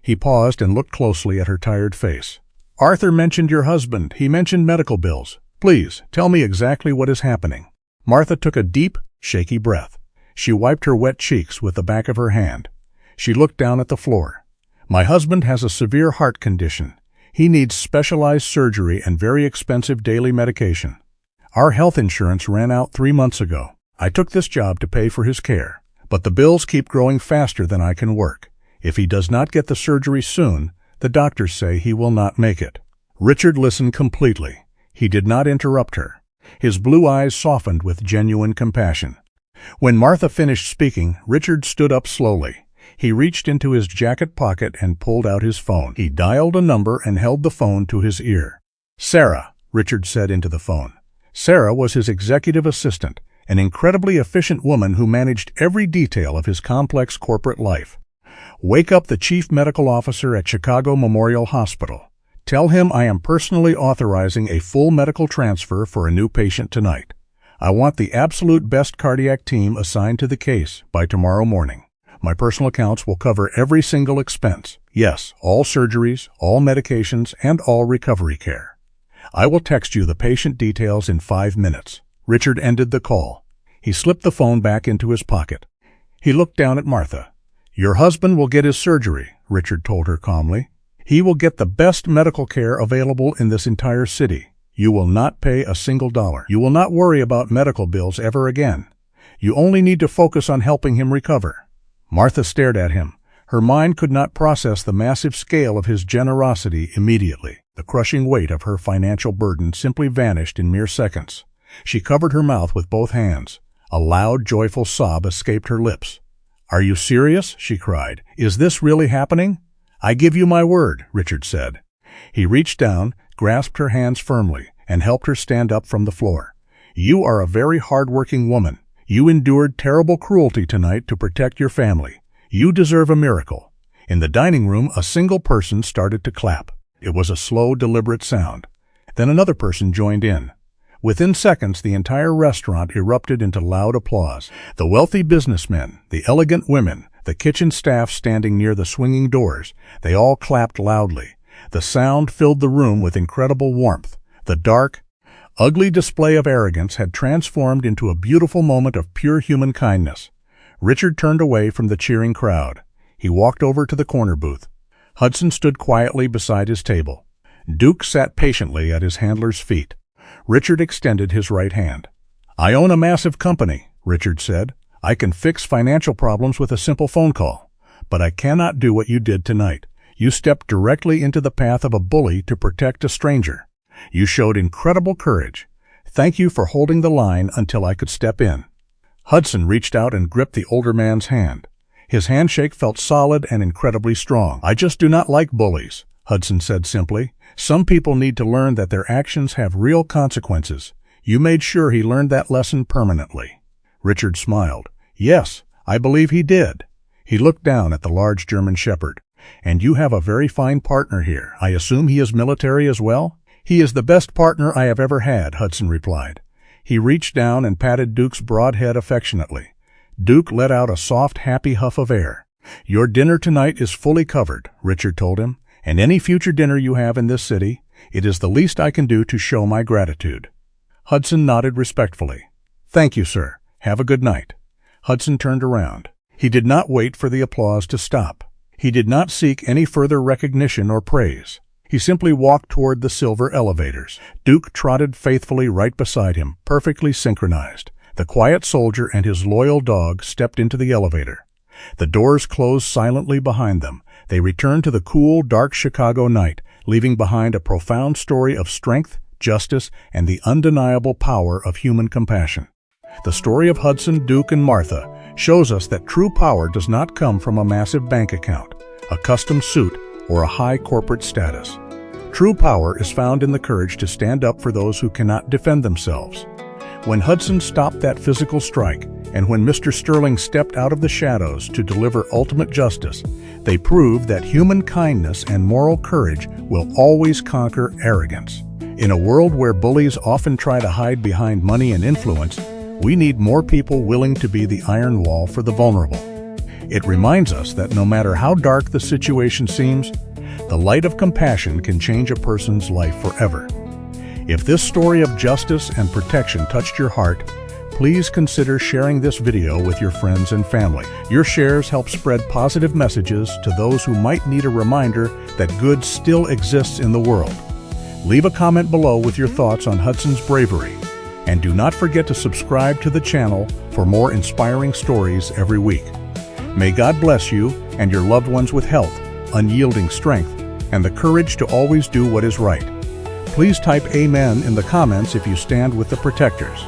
He paused and looked closely at her tired face. "Arthur mentioned your husband. He mentioned medical bills. Please, tell me exactly what is happening." Martha took a deep, shaky breath. She wiped her wet cheeks with the back of her hand. She looked down at the floor. "My husband has a severe heart condition. He needs specialized surgery and very expensive daily medication. Our health insurance ran out 3 months ago. I took this job to pay for his care, but the bills keep growing faster than I can work. If he does not get the surgery soon, the doctors say he will not make it." Richard listened completely. He did not interrupt her. His blue eyes softened with genuine compassion. When Martha finished speaking, Richard stood up slowly. He reached into his jacket pocket and pulled out his phone. He dialed a number and held the phone to his ear. "Sarah," Richard said into the phone. Sarah was his executive assistant, an incredibly efficient woman who managed every detail of his complex corporate life. "Wake up the chief medical officer at Chicago Memorial Hospital. Tell him I am personally authorizing a full medical transfer for a new patient tonight. I want the absolute best cardiac team assigned to the case by tomorrow morning. My personal accounts will cover every single expense. Yes, all surgeries, all medications, and all recovery care. I will text you the patient details in 5 minutes." Richard ended the call. He slipped the phone back into his pocket. He looked down at Martha. "Your husband will get his surgery," Richard told her calmly. "He will get the best medical care available in this entire city. You will not pay a single dollar. You will not worry about medical bills ever again. You only need to focus on helping him recover." Martha stared at him. Her mind could not process the massive scale of his generosity immediately. The crushing weight of her financial burden simply vanished in mere seconds. She covered her mouth with both hands. A loud, joyful sob escaped her lips. "Are you serious?" she cried. "Is this really happening?" "I give you my word," Richard said. He reached down, grasped her hands firmly, and helped her stand up from the floor. "You are a very hard-working woman. You endured terrible cruelty tonight to protect your family. You deserve a miracle." In the dining room, a single person started to clap. It was a slow, deliberate sound. Then another person joined in. Within seconds, the entire restaurant erupted into loud applause. The wealthy businessmen, the elegant women, the kitchen staff standing near the swinging doors, they all clapped loudly. The sound filled the room with incredible warmth. The dark, ugly display of arrogance had transformed into a beautiful moment of pure human kindness. Richard turned away from the cheering crowd. He walked over to the corner booth. Hudson stood quietly beside his table. Duke sat patiently at his handler's feet. Richard extended his right hand. "I own a massive company," Richard said. "I can fix financial problems with a simple phone call. But I cannot do what you did tonight. You stepped directly into the path of a bully to protect a stranger. You showed incredible courage. Thank you for holding the line until I could step in." Hudson reached out and gripped the older man's hand. His handshake felt solid and incredibly strong. "I just do not like bullies," Hudson said simply. "Some people need to learn that their actions have real consequences. You made sure he learned that lesson permanently." Richard smiled. "Yes, I believe he did." He looked down at the large German shepherd. "And you have a very fine partner here. I assume he is military as well?" "He is the best partner I have ever had," Hudson replied. He reached down and patted Duke's broad head affectionately. Duke let out a soft, happy huff of air. "Your dinner tonight is fully covered," Richard told him, "and any future dinner you have in this city, it is the least I can do to show my gratitude." Hudson nodded respectfully. "Thank you, sir. Have a good night." Hudson turned around. He did not wait for the applause to stop. He did not seek any further recognition or praise. He simply walked toward the silver elevators. Duke trotted faithfully right beside him, perfectly synchronized. The quiet soldier and his loyal dog stepped into the elevator. The doors closed silently behind them. They returned to the cool, dark Chicago night, leaving behind a profound story of strength, justice, and the undeniable power of human compassion. The story of Hudson, Duke, and Martha shows us that true power does not come from a massive bank account, a custom suit, or a high corporate status. True power is found in the courage to stand up for those who cannot defend themselves. When Hudson stopped that physical strike, and when Mr. Sterling stepped out of the shadows to deliver ultimate justice, they proved that human kindness and moral courage will always conquer arrogance. In a world where bullies often try to hide behind money and influence, We need more people willing to be the iron wall for the vulnerable. It reminds us that no matter how dark the situation seems, the light of compassion can change a person's life forever. If this story of justice and protection touched your heart, please consider sharing this video with your friends and family. Your shares help spread positive messages to those who might need a reminder that good still exists in the world. Leave a comment below with your thoughts on Hudson's bravery, and do not forget to subscribe to the channel for more inspiring stories every week. May God bless you and your loved ones with health, unyielding strength, and the courage to always do what is right. Please type Amen in the comments if you stand with the protectors.